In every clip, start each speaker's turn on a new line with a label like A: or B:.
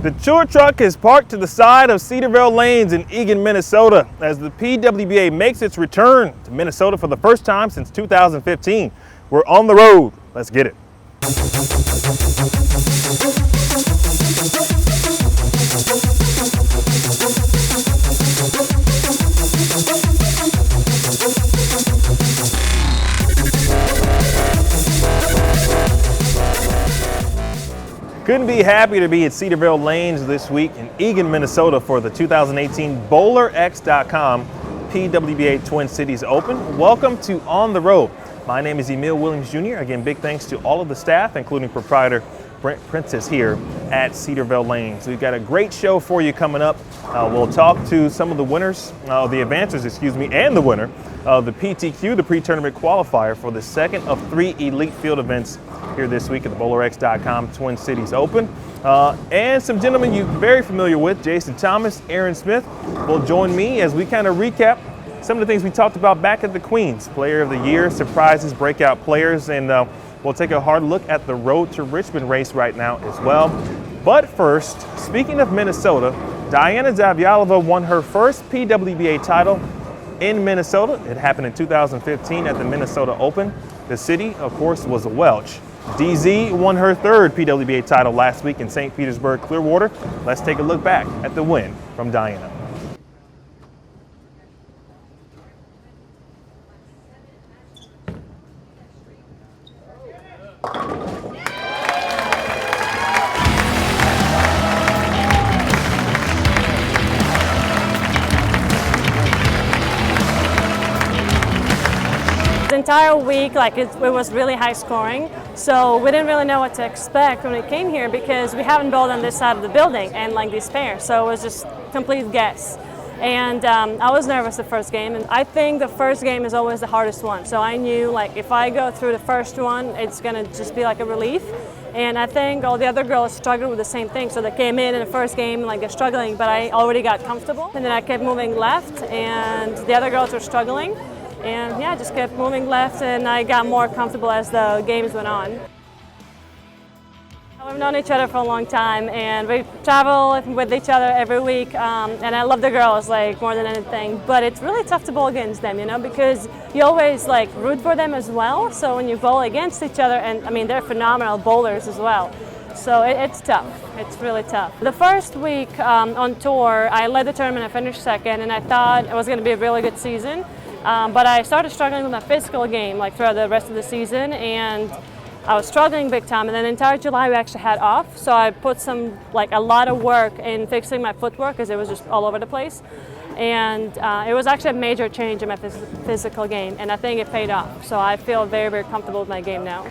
A: The tour truck is parked to the side of Cedarvale Lanes in Eagan, Minnesota, as the PWBA makes its return to Minnesota for the first time since 2015. We're on the road. Let's get it. Couldn't be happier to be at Cedarvale Lanes this week in Eagan, Minnesota for the 2018 BowlerX.com PWBA Twin Cities Open. Welcome to On the Road. My name is Emil Williams Jr. Again, big thanks to all of the staff, including proprietor Brent Princess here at Cedarvale Lanes. We've got a great show for you coming up. We'll talk to some of the winners, the advancers, and the winner of the PTQ, the pre-tournament qualifier for the second of 3 elite field events here this week at the BowlerX.com Twin Cities Open. And some gentlemen you're very familiar with, Jason Thomas, Aaron Smith, will join me as we kind of recap some of the things we talked about back at the Queens. Player of the Year, surprises, breakout players, and we'll take a hard look at the road to Richmond race right now as well. But first, speaking of Minnesota, Diana Zavjalova won her first PWBA title in Minnesota. It happened in 2015 at the Minnesota Open. The city, of course, was a Welch. DZ won her third PWBA title last week in St. Petersburg, Clearwater. Let's take a look back at the win from Diana.
B: The entire week, it was really high scoring, so we didn't really know what to expect when we came here because we haven't bowled on this side of the building and like these pairs, so it was just complete guess. And I was nervous the first game, and I think the first game is always the hardest one. So I knew if I go through the first one, it's gonna just be like a relief. And I think all the other girls struggled with the same thing. So they came in the first game they're struggling, but I already got comfortable. And then I kept moving left, and the other girls were struggling. And yeah, just kept moving left, and I got more comfortable as the games went on. We've known each other for a long time, and we travel with each other every week, and I love the girls more than anything, but it's really tough to bowl against them, because you always root for them as well. So when you bowl against each other, and I mean they're phenomenal bowlers as well, so it's tough. It's really tough. The first week on tour, I led the tournament. I finished second, and I thought it was going to be a really good season. But I started struggling with my physical game throughout the rest of the season, and I was struggling big time. And then the entire July we actually had off, so I put a lot of work in fixing my footwork because it was just all over the place. And it was actually a major change in my physical game, and I think it paid off. So I feel very, very comfortable with my game now.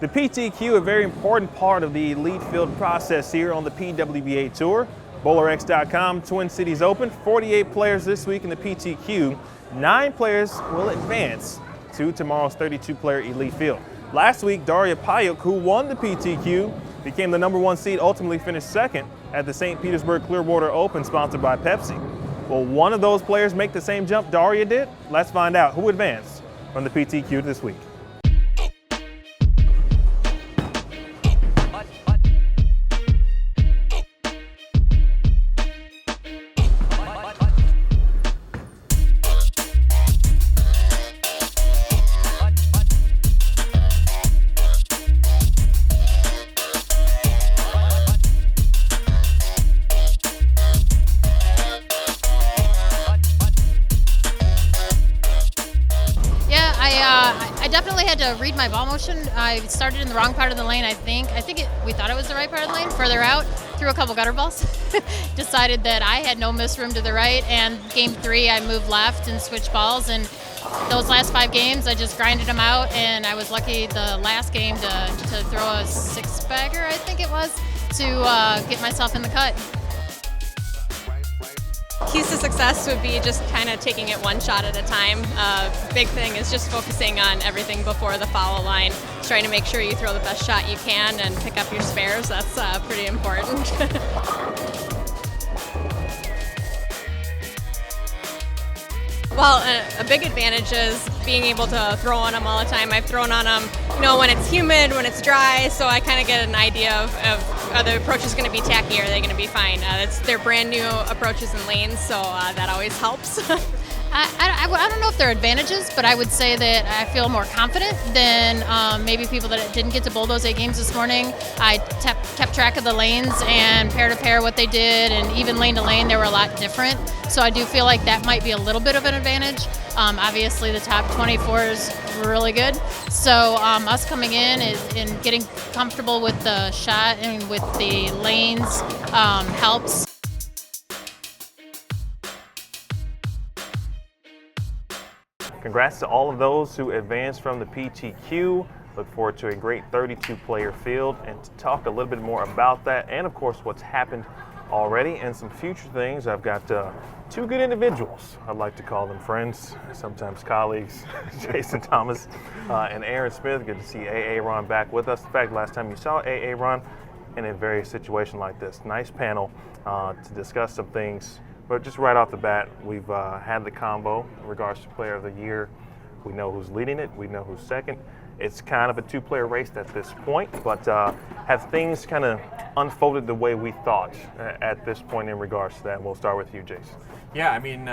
A: The PTQ, a very important part of the elite field process here on the PWBA Tour. BowlerX.com Twin Cities Open, 48 players this week in the PTQ. 9 players will advance to tomorrow's 32-player elite field. Last week, Daria Payuk, who won the PTQ, became the #1 seed, ultimately finished second at the St. Petersburg Clearwater Open sponsored by Pepsi. Will one of those players make the same jump Daria did? Let's find out who advanced from the PTQ this week.
C: I definitely had to read my ball motion. I started in the wrong part of the lane, I think. We thought it was the right part of the lane, further out, threw a couple gutter balls. Decided that I had no miss room to the right, and game 3 I moved left and switched balls, and those last 5 games I just grinded them out, and I was lucky the last game to throw a 6-bagger, I think it was, to get myself in the cut.
D: Keys to success would be just kind of taking it one shot at a time. Big thing is just focusing on everything before the foul line, trying to make sure you throw the best shot you can and pick up your spares. That's pretty important. Well, a big advantage is being able to throw on them all the time. I've thrown on them, when it's humid, when it's dry, so I kind of get an idea of are the approaches going to be tacky, are they going to be fine? They're brand new approaches and lanes, so that always helps.
C: I don't know if they're advantages, but I would say that I feel more confident than maybe people that didn't get to bowl those 8 games this morning. I kept track of the lanes and pair to pair what they did, and even lane to lane, they were a lot different. So I do feel like that might be a little bit of an advantage. Obviously, the top 24 is really good. So us coming in and getting comfortable with the shot and with the lanes helps.
A: Congrats to all of those who advanced from the PTQ. Look forward to a great 32-player field, and to talk a little bit more about that and, of course, what's happened already and some future things. I've got 2 good individuals. I'd like to call them friends, sometimes colleagues, Jason Thomas and Aaron Smith. Good to see AA Ron back with us. In fact, last time you saw AA Ron in a very situation like this. Nice panel to discuss some things. But just right off the bat, we've had the combo in regards to Player of the Year. We know who's leading it. We know who's second. It's kind of a 2-player race at this point, but have things kind of unfolded the way we thought at this point in regards to that? And we'll start with you, Jason.
E: Yeah, I mean,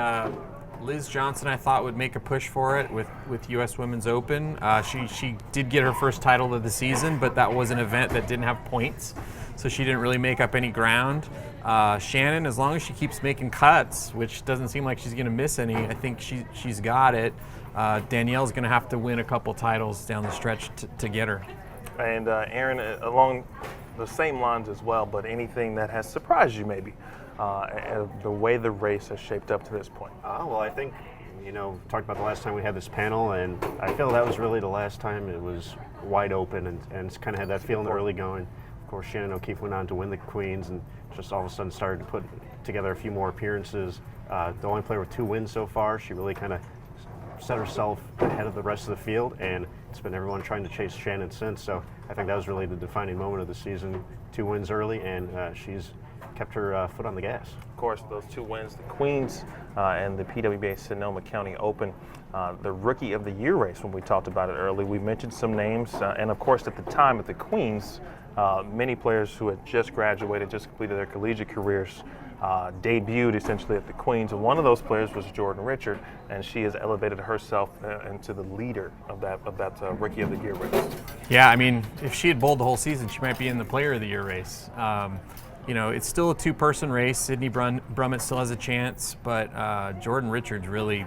E: Liz Johnson, I thought, would make a push for it with U.S. Women's Open. She did get her first title of the season, but that was an event that didn't have points, so she didn't really make up any ground. Shannon, as long as she keeps making cuts, which doesn't seem like she's going to miss any, I think she's got it. Danielle's going to have to win a couple titles down the stretch to get her.
A: And Aaron, along the same lines as well, but anything that has surprised you maybe, the way the race has shaped up to this point?
F: Well, I think, talked about the last time we had this panel, and I feel that was really the last time it was wide open and it's kind of had that feel in the early going. Of course, Shannon O'Keefe went on to win the Queens and just all of a sudden started to put together a few more appearances. The only player with 2 wins so far. She really kind of set herself ahead of the rest of the field, and it's been everyone trying to chase Shannon since. So I think that was really the defining moment of the season. 2 wins early, and she's kept her foot on the gas.
A: Of course, those 2 wins, the Queens and the PWBA Sonoma County Open, the Rookie of the Year race. When we talked about it early, we mentioned some names, and of course at the time at the Queens, many players who had just graduated, just completed their collegiate careers, debuted essentially at the Queens. And one of those players was Jordan Richard, and she has elevated herself into the leader of that Rookie of the Year race.
E: Yeah, I mean, if she had bowled the whole season, she might be in the Player of the Year race. It's still a 2-person race. Sydney Brummett still has a chance, but Jordan Richard's really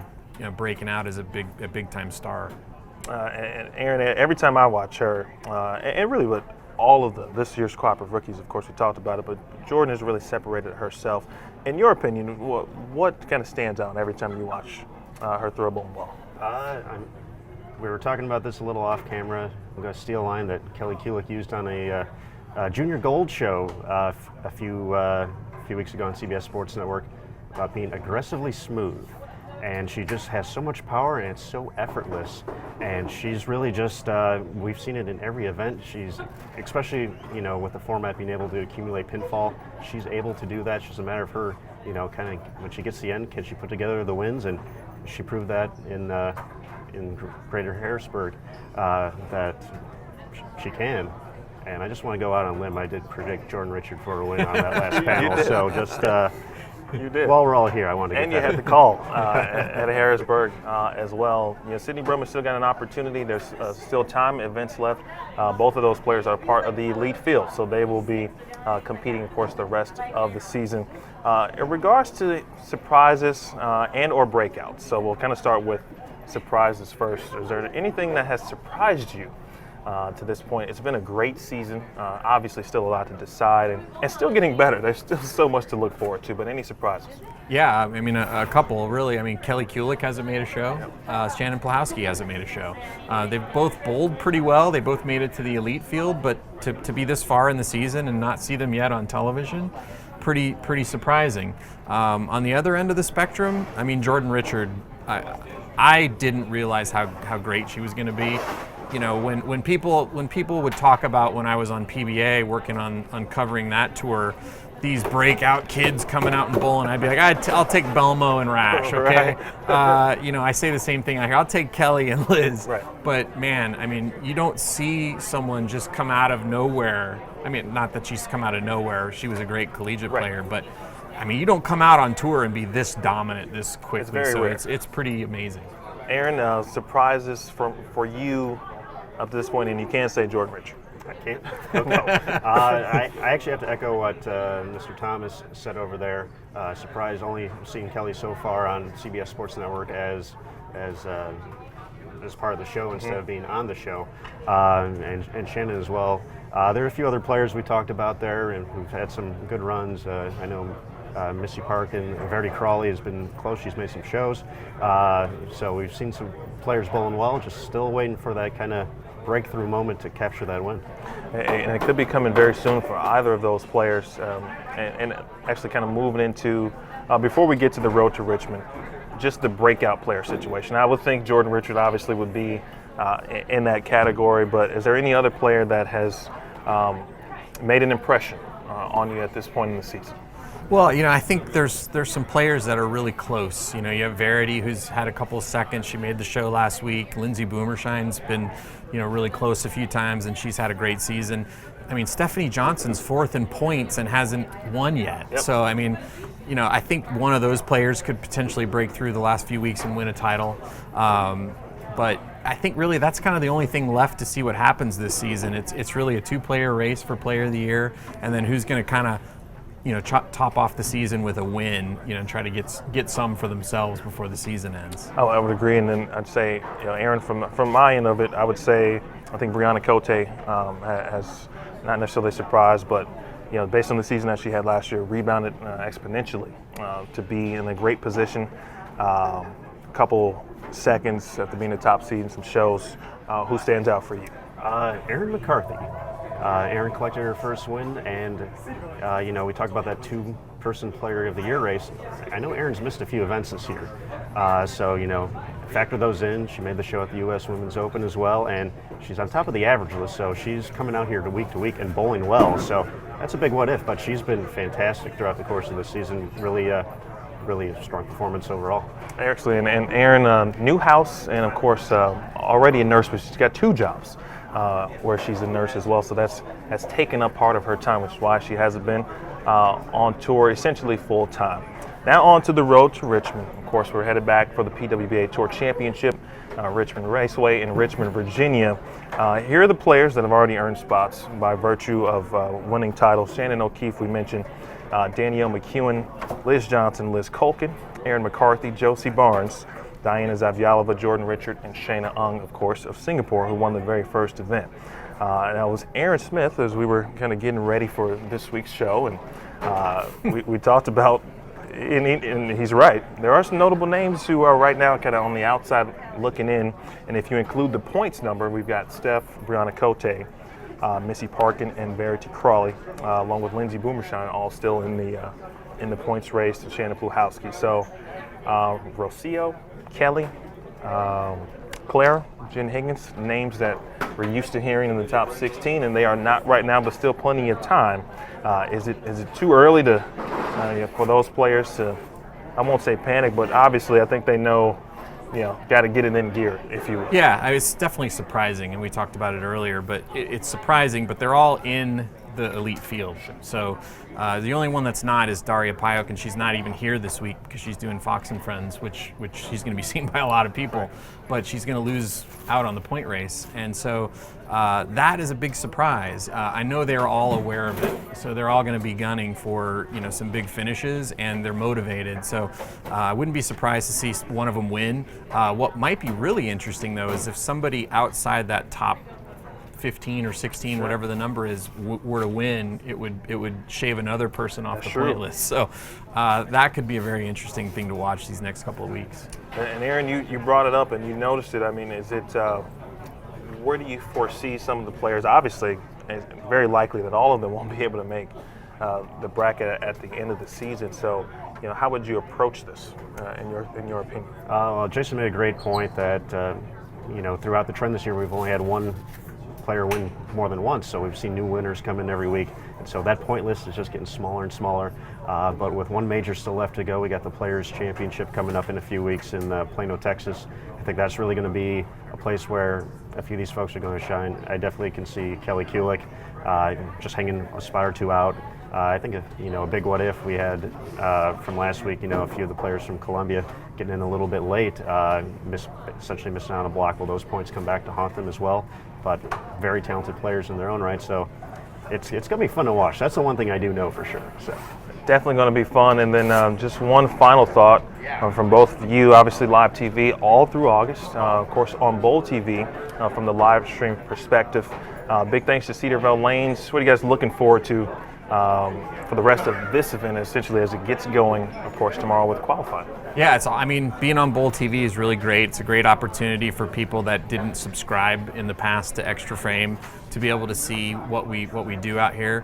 E: breaking out as a big time star.
A: And Aaron, every time I watch her, and really what all of this year's crop of rookies, of course, we talked about it, but Jordan has really separated herself. In your opinion, what kind of stands out every time you watch her throw a bowling ball?
F: We were talking about this a little off camera. I'm going to steal a line that Kelly Kulik used on a Junior Gold show a few weeks ago on CBS Sports Network about being aggressively smooth. And she just has so much power, and it's so effortless. And she's really just, we've seen it in every event. She's, especially, with the format being able to accumulate pinfall, she's able to do that. It's just a matter of her, kind of when she gets to the end, can she put together the wins? And she proved that in Greater Harrisburg, that she can. And I just want to go out on a limb. I did predict Jordan Richard for a win on that last panel. So just
A: You did.
F: While we're all here, I wanted to get
A: and you
F: that.
A: had the call at Harrisburg as well. Sydney Brummett still got an opportunity. There's still time, events left. Both of those players are part of the elite field, so they will be competing, of course, the rest of the season. In regards to surprises and or breakouts, so we'll kind of start with surprises first. Is there anything that has surprised you to this point? It's been a great season. Obviously still a lot to decide and still getting better. There's still so much to look forward to, but any surprises?
E: Yeah, I mean, a couple, really. I mean, Kelly Kulik hasn't made a show. Shannon Plahowski hasn't made a show. They've both bowled pretty well. They both made it to the elite field, but to be this far in the season and not see them yet on television, pretty surprising. On the other end of the spectrum, I mean, Jordan Richard, I didn't realize how great she was going to be. you know, when people would talk about when I was on PBA working on covering that tour, these breakout kids coming out and bowling, I'd be like, I'll take Belmo and Rash, okay?
A: Right.
E: You know, I say the same thing. I'll take Kelly and Liz.
A: Right.
E: But man, I mean, you don't see someone just come out of nowhere. I mean, not that she's come out of nowhere. She was a great collegiate player, but I mean, you don't come out on tour and be this dominant this quickly.
A: It's very
E: so
A: rare.
E: it's pretty amazing.
A: Aaron, surprises for you up to this point, and you can't say Jordan Richard.
F: I can't. No. I actually have to echo what Mr. Thomas said over there. Surprised only seeing Kelly so far on CBS Sports Network as part of the show instead of being on the show, and Shannon as well. There are a few other players we talked about there, and who've had some good runs. I know Missy Park and Verity Crawley has been close. She's made some shows. So we've seen some players bowling well, just still waiting for that kind of breakthrough moment to capture that win.
A: And it could be coming very soon for either of those players. And actually kind of moving into, before we get to the road to Richmond, just the breakout player situation. I would think Jordan Richard obviously would be in that category, but is there any other player that has made an impression on you at this point in the season?
E: Well, you know, I think there's some players that are really close. You know, you have Verity, who's had a couple of seconds. She made the show last week. Lindsay Boomershine's been, you know, really close a few times, and she's had a great season. I mean, Stephanie Johnson's fourth in points and hasn't won yet.
A: Yep.
E: So, I mean, you know, I think one of those players could potentially break through the last few weeks and win a title. But I think really that's kind of the only thing left to see what happens this season. It's really a two-player race for Player of the Year, and then who's going to kind of, you know, top off the season with a win, you know, and try to get some for themselves before the season ends.
A: Oh, I would agree, and then I'd say, you know, Aaron, from my end of it, I would say I think Brianna Cote has not necessarily surprised, but you know, based on the season that she had last year, rebounded exponentially to be in a great position. A couple seconds at the being the top seed in some shows. Who stands out for you?
F: Erin McCarthy. Erin collected her first win, and you know, we talked about that two-person Player of the Year race. I know Erin's missed a few events this year, so you know, factor those in. She made the show at the U.S. Women's Open as well, and she's on top of the average list, so she's coming out here to week and bowling well. So that's a big what if, but she's been fantastic throughout the course of the season. Really a strong performance overall.
A: Excellent, and Aaron, new house, and of course already a nurse, but she's got two jobs. Where she's a nurse as well, so that's taken up part of her time, which is why she hasn't been on tour essentially full time. Now on to the road to Richmond. Of course, we're headed back for the PWBA Tour Championship, Richmond Raceway in Richmond, Virginia. Here are the players that have already earned spots by virtue of winning titles. Shannon O'Keefe, we mentioned, Danielle McEwen, Liz Johnson, Liz Culkin, Erin McCarthy, Josie Barnes, Diana Zavjalova, Jordan Richard, and Shayna Ung, of course, of Singapore, who won the very first event. And that was Aaron Smith as we were kind of getting ready for this week's show, and we talked about, and he's right, there are some notable names who are right now kind of on the outside looking in, and if you include the points number, we've got Steph, Brianna Cote, Missy Parkin, and Verity Crawley, along with Lindsay Boomershine, all still in the points race, and Shannon Pluhowski. So Rocio, Kelly, Claire, Jen Higgins, names that we're used to hearing in the top 16, and they are not right now, but still plenty of time. Is it too early to for those players to, I won't say panic, but obviously I think they know, you know, got to get it in gear, if you will.
E: Yeah, it's definitely surprising, and we talked about it earlier, but it's surprising, but they're all in the elite field. So the only one that's not is Daria Payok, and she's not even here this week because she's doing Fox and Friends, which she's going to be seen by a lot of people, but she's going to lose out on the point race. And so that is a big surprise. I know they're all aware of it, so they're all going to be gunning for, you know, some big finishes, and they're motivated. So I wouldn't be surprised to see one of them win. What might be really interesting, though, is if somebody outside that top 15 or 16, whatever the number is, were to win, it would shave another person off the point list. So that could be a very interesting thing to watch these next couple of weeks.
A: And Aaron, you brought it up and you noticed it. I mean, is it where do you foresee some of the players? Obviously, it's very likely that all of them won't be able to make the bracket at the end of the season. So, you know, how would you approach this in your opinion?
F: Well, Jason made a great point that throughout the trend this year, we've only had one player win more than once, so we've seen new winners come in every week, and so that point list is just getting smaller and smaller. But with one major still left to go, we got the Players Championship coming up in a few weeks in Plano, Texas. I think that's really going to be a place where a few of these folks are going to shine. I definitely can see Kelly Kulik just hanging a spot or two out. I think a big what if we had from last week, a few of the players from Columbia getting in a little bit late, essentially missing out on a block. Will those points come back to haunt them as well? But very talented players in their own right, so it's going to be fun to watch. That's the one thing I do know for sure. So
A: definitely going to be fun. And then just one final thought from both of you, obviously live TV all through August, of course on Bowl TV from the live stream perspective. Big thanks to Cedarvale Lanes. What are you guys looking forward to for the rest of this event, essentially, as it gets going, of course, tomorrow with qualifying?
E: Yeah, being on Bowl TV is really great. It's a great opportunity for people that didn't subscribe in the past to Extra Frame to be able to see what we do out here.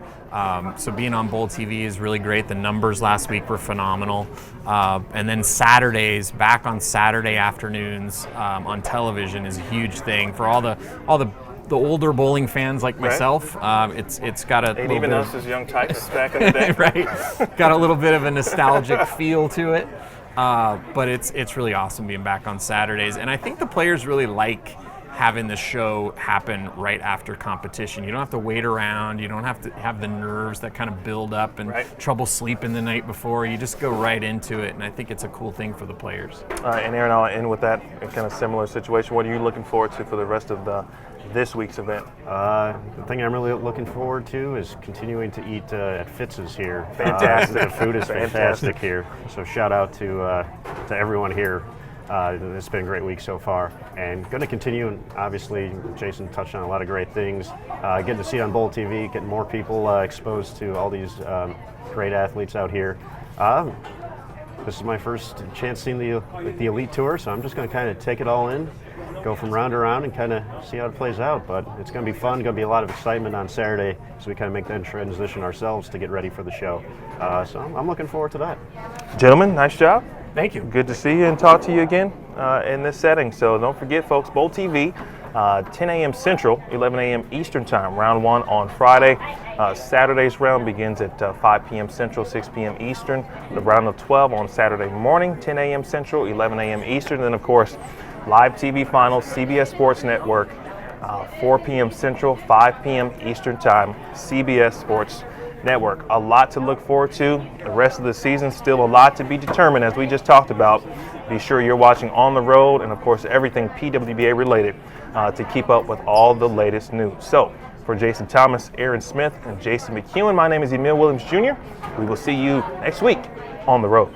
E: So being on Bowl TV is really great. The numbers last week were phenomenal. And then Saturdays, back on Saturday afternoons on television is a huge thing for all the older bowling fans like myself. It's got a
A: and even us as young typists back in the day.
E: Right, got a little bit of a nostalgic feel to it. But it's really awesome being back on Saturdays, and I think the players really like having the show happen right after competition. You don't have to wait around. You don't have to have the nerves that kind of build up and trouble sleeping the night before. You just go right into it, and I think it's a cool thing for the players.
A: And Aaron, I'll end with that kind of similar situation. What are you looking forward to for the rest of this week's event?
F: The thing I'm really looking forward to is continuing to eat at Fitz's here.
A: Fantastic.
F: The food is fantastic here. So shout out to everyone here. It's been a great week so far, and going to continue. And obviously, Jason touched on a lot of great things. Getting to see it on Bowl TV, getting more people exposed to all these great athletes out here. This is my first chance seeing the Elite Tour, so I'm just going to kind of take it all in, go from round to round, and kind of see how it plays out. But it's going to be fun. Going to be a lot of excitement on Saturday, so we kind of make that transition ourselves to get ready for the show. So I'm looking forward to that.
A: Gentlemen, nice job.
E: Thank you.
A: Good to see you and talk to you again in this setting. So don't forget, folks, Bowl TV, 10 a.m. Central, 11 a.m. Eastern Time, round one on Friday. Saturday's round begins at 5 p.m. Central, 6 p.m. Eastern. The round of 12 on Saturday morning, 10 a.m. Central, 11 a.m. Eastern. And then, of course, live TV finals, CBS Sports Network, 4 p.m. Central, 5 p.m. Eastern Time, CBS Sports Network. A lot to look forward to. The rest of the season, still a lot to be determined, as we just talked about. Be sure you're watching On the Road and, of course, everything PWBA related to keep up with all the latest news. So, for Jason Thomas, Aaron Smith, and Jason McEwen, my name is Emil Williams Jr. We will see you next week on the road.